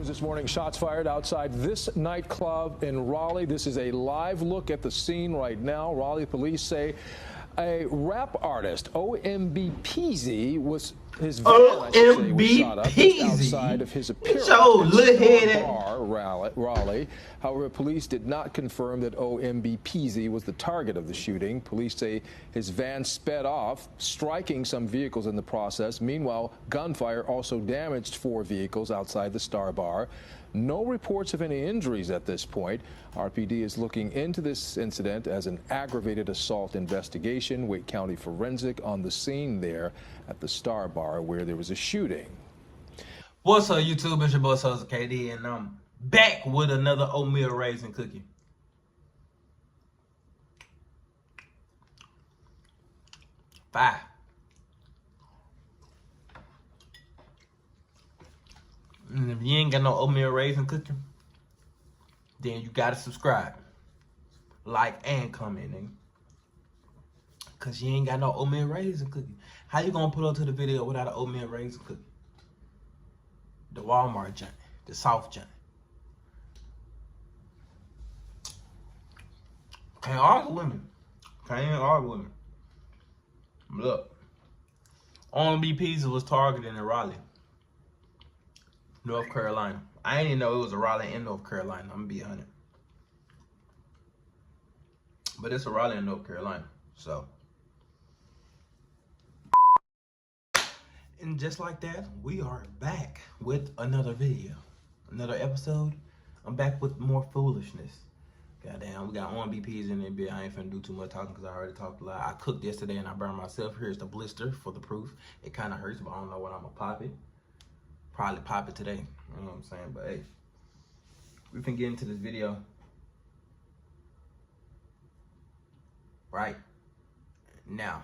This morning, shots fired outside this nightclub in Raleigh. This is a live look at the scene right now. Raleigh police say a rap artist, OMB Peezy, was his van, was shot up just outside of his appearance at bar, Raleigh. However, police did not confirm that OMB Peezy was the target of the shooting. Police say his van sped off, striking some vehicles in the process. Meanwhile, gunfire also damaged 4 vehicles outside the Star Bar. No reports of any injuries at this point. RPD is looking into this incident as an aggravated assault investigation. Wake County Forensic on the scene there at the Star Bar where there was a shooting. What's up, YouTube? It's your boy Souza KD, and I'm back with another oatmeal raisin cookie. Bye. And if you ain't got no oatmeal raisin cooking, then you gotta subscribe, like, and comment, nigga. Cause you ain't got no oatmeal raisin cookie. How you gonna pull up to the video without an oatmeal raisin cookie? The Walmart junt, the soft junt. Can't argue with me. Can't argue with me. Look, OMB Peezy was targeted in Raleigh, North Carolina. I didn't even know it was a Raleigh in North Carolina. I'm gonna be honest. But it's a Raleigh in North Carolina. So. And just like that, we are back with another video. Another episode. I'm back with more foolishness. Goddamn, we got OMB Peezy in there. I ain't finna do too much talking because I already talked a lot. I cooked yesterday and I burned myself. Here's the blister for the proof. It kind of hurts, but I don't know when I'm gonna pop it. Probably pop it today. You know what I'm saying? But hey, we finna get into this video right now.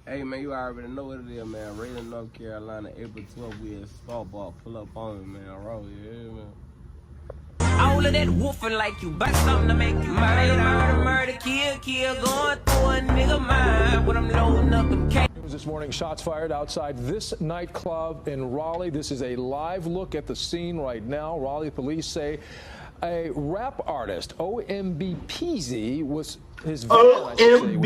Hey man, you already know what it is, man. Raleigh, North Carolina, April 12th, we at Starbucks. Pull up on me, man. Roll, yeah, man. All of that woofing like you buy something to make you murder, kill, going through a nigga mind when I'm loading up them cake. This morning, shots fired outside this nightclub in Raleigh. This is a live look at the scene right now. Raleigh police say a rap artist, OMB Peezy, was his van, was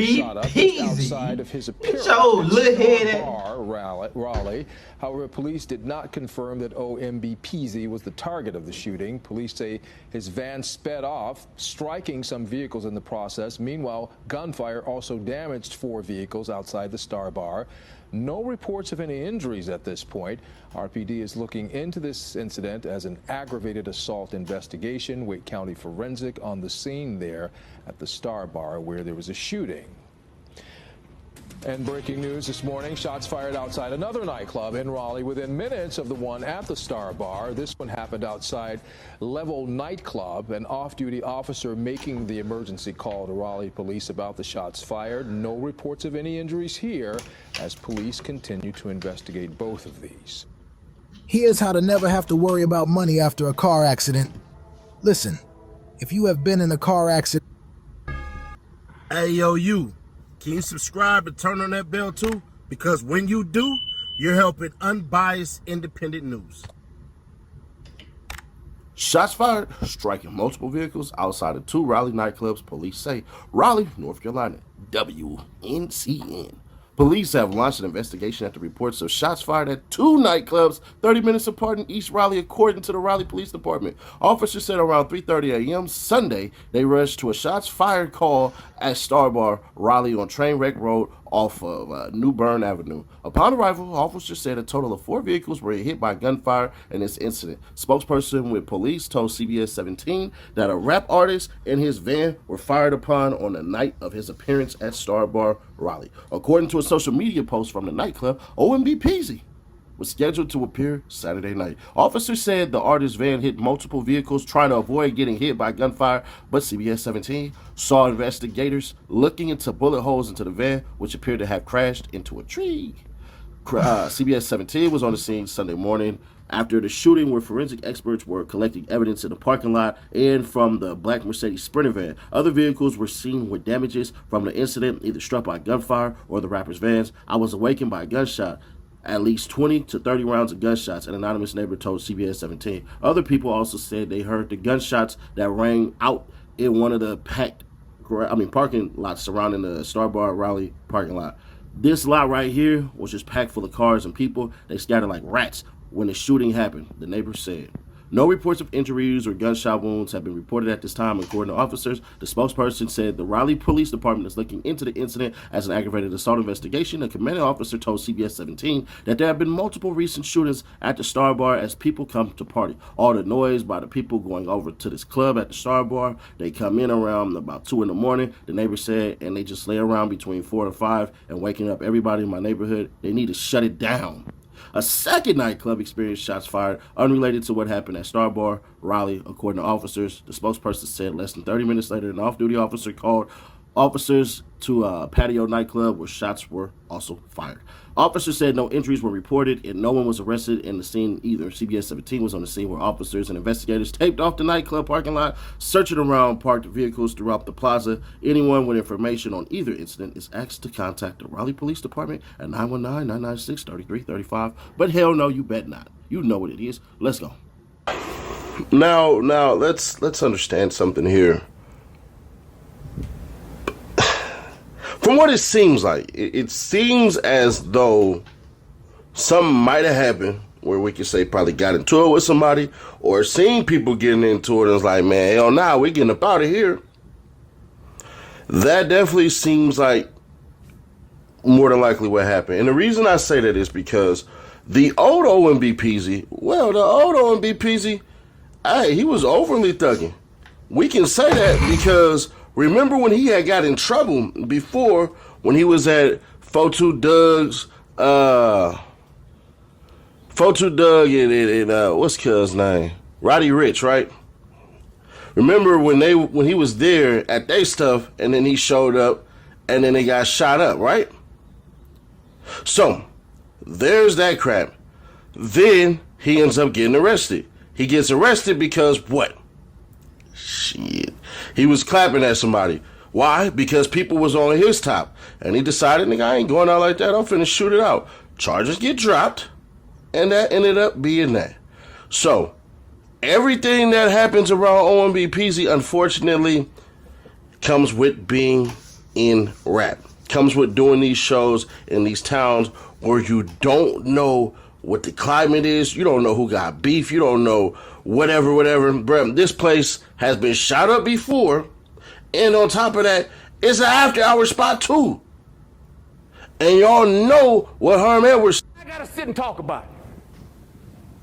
shot up just outside of his appearance at bar, Raleigh. However, police did not confirm that OMB Peezy was the target of the shooting. Police say his van sped off, striking some vehicles in the process. Meanwhile, gunfire also damaged 4 vehicles outside the Star Bar. No reports of any injuries at this point. RPD is looking into this incident as an aggravated assault investigation. Wake County Forensic on the scene there at the Star Bar where there was a shooting. And breaking news this morning, shots fired outside another nightclub in Raleigh within minutes of the one at the Star Bar. This one happened outside Level Nightclub. An off-duty officer making the emergency call to Raleigh police about the shots fired. No reports of any injuries here as police continue to investigate both of these. Here's how to never have to worry about money after a car accident. Listen, if you have been in a car accident... Hey, yo, you. Can you subscribe and turn on that bell too? Because when you do, you're helping unbiased, independent news. Shots fired, striking multiple vehicles outside of 2 Raleigh nightclubs, police say. Raleigh, North Carolina, WNCN. Police have launched an investigation after reports of shots fired at 2 nightclubs 30 minutes apart in East Raleigh, according to the Raleigh Police Department. Officers said around 3:30 a.m. Sunday, they rushed to a shots fired call at Star Bar, Raleigh on Trainwreck Road off of New Bern Avenue. Upon arrival, officers said a total of 4 vehicles were hit by gunfire in this incident. Spokesperson with police told CBS 17 that a rap artist and his van were fired upon on the night of his appearance at Star Bar, Raleigh. According to a social media post from the nightclub, OMB Peezy was scheduled to appear Saturday night. Officers said the artist's van hit multiple vehicles trying to avoid getting hit by gunfire, but CBS 17 saw investigators looking into bullet holes into the van, which appeared to have crashed into a tree. CBS 17 was on the scene Sunday morning after the shooting, where forensic experts were collecting evidence in the parking lot and from the black Mercedes Sprinter van. Other vehicles were seen with damages from the incident, either struck by gunfire or the rapper's vans. I was awakened by a gunshot at least 20 to 30 rounds of gunshots, an anonymous neighbor told CBS 17. Other people also said they heard the gunshots that rang out in one of the parking lots surrounding the Star Bar Raleigh parking lot. This lot right here was just packed full of cars and people. They scattered like rats when the shooting happened, the neighbor said. No reports of injuries or gunshot wounds have been reported at this time, according to officers. The spokesperson said the Raleigh Police Department is looking into the incident as an aggravated assault investigation. A commanding officer told CBS 17 that there have been multiple recent shootings at the Star Bar as people come to party. All the noise by the people going over to this club at the Star Bar, they come in around about 2 in the morning, the neighbor said, and they just lay around between 4 and 5 and waking up everybody in my neighborhood. They need to shut it down. A second nightclub experienced shots fired unrelated to what happened at Star Bar Raleigh, according to officers. The spokesperson said less than 30 minutes later, an off-duty officer called officers to a patio nightclub where shots were also fired. Officers said no injuries were reported and no one was arrested in the scene either. CBS 17 was on the scene where officers and investigators taped off the nightclub parking lot, searching around parked vehicles throughout the plaza. Anyone with information on either incident is asked to contact the Raleigh Police Department at 919-996-3335. But hell no, you bet not. You know what it is. Let's go. Now let's understand something here. From what it seems like, it seems as though something might have happened where we could say probably got into it with somebody or seen people getting into it and was like, man, hell nah, we're getting up out of here. That definitely seems like more than likely what happened. And the reason I say that is because the old OMB Peezy, hey, he was overly thugging. We can say that because remember when he had got in trouble before when he was at Photo Doug's, and what's cuz name? Roddy Rich, right? Remember when he was there at their stuff and then he showed up and then they got shot up, right? So there's that crap. Then he ends up getting arrested. He gets arrested because what? Shit. He was clapping at somebody. Why? Because people was on his top. And he decided, nigga, I ain't going out like that. I'm finna shoot it out. Charges get dropped. And that ended up being that. So, everything that happens around OMB Peezy, unfortunately, comes with being in rap. Comes with doing these shows in these towns where you don't know what the climate is. You don't know who got beef. You don't know whatever. Bruh, this place has been shot up before. And on top of that, it's an after-hour spot too. And y'all know what Herm Edwards... I gotta sit and talk about it.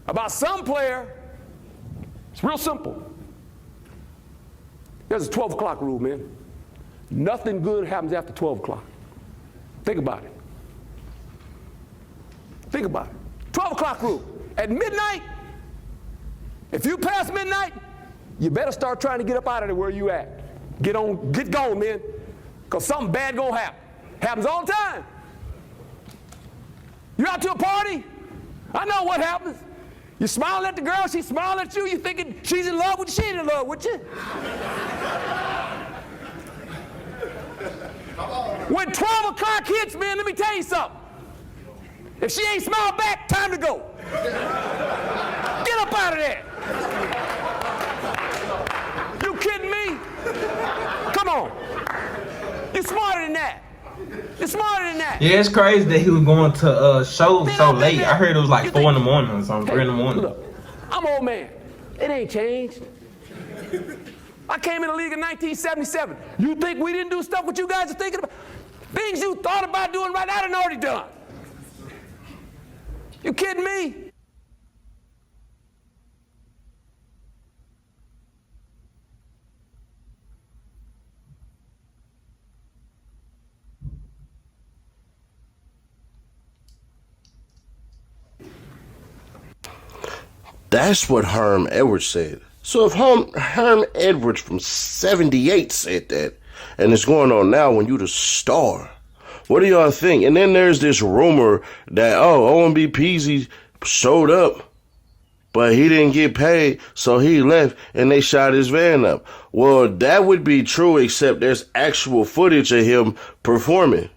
About some player. It's real simple. There's a 12 o'clock rule, man. Nothing good happens after 12 o'clock. Think about it. Think about it. 12 o'clock rule. At midnight, if you pass midnight, you better start trying to get up out of there where you at. Get going, man. Because something bad gonna happen. Happens all the time. You're out to a party, I know what happens. You smiling at the girl, she's smiling at you, you thinking she's in love with you, she ain't in love with you. When 12 o'clock hits, man, let me tell you something. If she ain't smiled back, time to go. Get up out of there. You kidding me? Come on. You're smarter than that. You're smarter than that. Yeah, it's crazy that he was going to shows so late. I heard it was like 4 in the morning or something, 3 in the morning. Look, I'm old man. It ain't changed. I came in the league in 1977. You think we didn't do stuff what you guys are thinking about? Things you thought about doing right now, I done already done. You kidding me? That's what Herm Edwards said. So if Herm Edwards from 78 said that, and it's going on now when you the star, what do y'all think? And then there's this rumor that, OMB Peezy showed up, but he didn't get paid, so he left, and they shot his van up. Well, that would be true, except there's actual footage of him performing.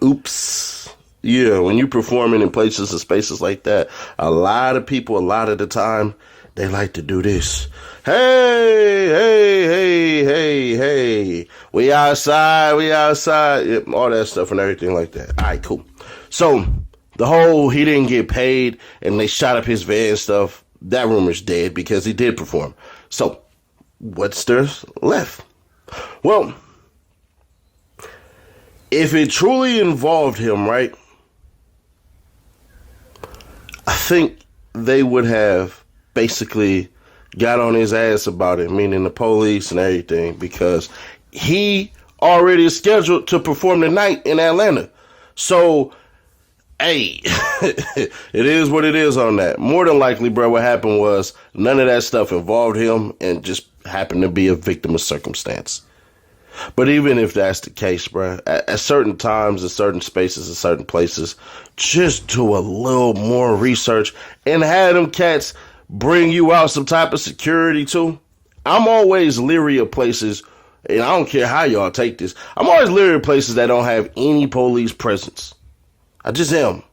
Oops. Yeah, when you performing in places and spaces like that, a lot of people, a lot of the time, they like to do this. Hey, hey, hey, hey, hey. We outside, we outside. Yep, all that stuff and everything like that. All right, cool. So, the whole he didn't get paid and they shot up his van stuff, that rumor's dead because he did perform. So, what's there left? Well, if it truly involved him, right, I think they would have basically got on his ass about it, meaning the police and everything, because he already is scheduled to perform tonight in Atlanta. So, hey, it is what it is on that. More than likely, bro, what happened was none of that stuff involved him and just happened to be a victim of circumstance. But even if that's the case, bro, at certain times, in certain spaces, in certain places, just do a little more research and have them cats bring you out some type of security too. I'm always leery of places, and I don't care how y'all take this, I'm always leery of places that don't have any police presence. I just am.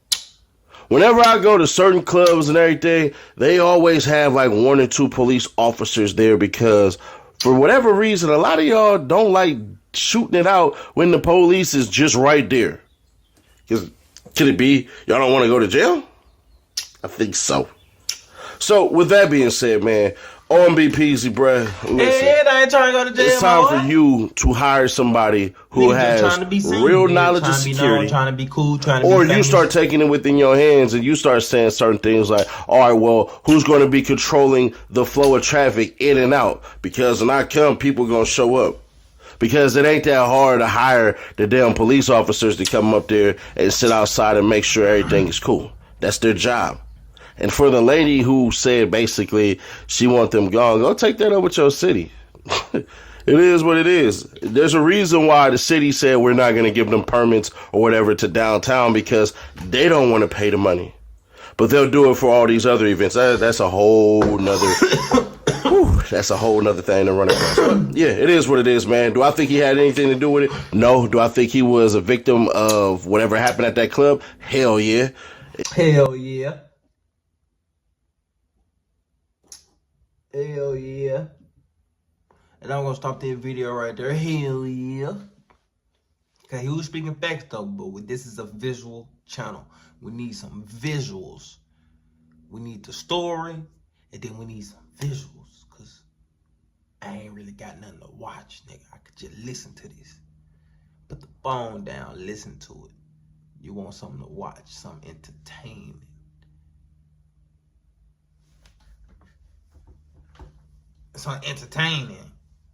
Whenever I go to certain clubs and everything, they always have like 1 or 2 police officers there because for whatever reason, a lot of y'all don't like shooting it out when the police is just right there. Because could it be y'all don't want to go to jail? I think so. So with that being said, man, OMB Peezy, bruh, listen, I ain't trying to go to jail. it's time for you to hire somebody who has real knowledge of security. Trying to be cool, trying to be Or famous. you start taking it within your hands and you start saying certain things like, all right, well, who's going to be controlling the flow of traffic in and out? Because when I come, people going to show up. Because it ain't that hard to hire the damn police officers to come up there and sit outside and make sure everything is cool. That's their job. And for the lady who said basically she want them gone, go take that up with your city. It is what it is. There's a reason why the city said we're not going to give them permits or whatever to downtown because they don't want to pay the money. But they'll do it for all these other events. That's a whole nother that's a whole nother thing to run across. But yeah, it is what it is, man. Do I think he had anything to do with it? No. Do I think he was a victim of whatever happened at that club? Hell yeah. Hell yeah. Hell yeah. And I'm gonna stop that video right there. Hell yeah. Okay, he was speaking facts though, but this is a visual channel. We need some visuals. We need the story, and then we need some visuals, cause I ain't really got nothing to watch, nigga. I could just listen to this. Put the phone down, listen to it. You want something to watch, some entertainment. Some entertaining.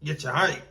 Get your hype.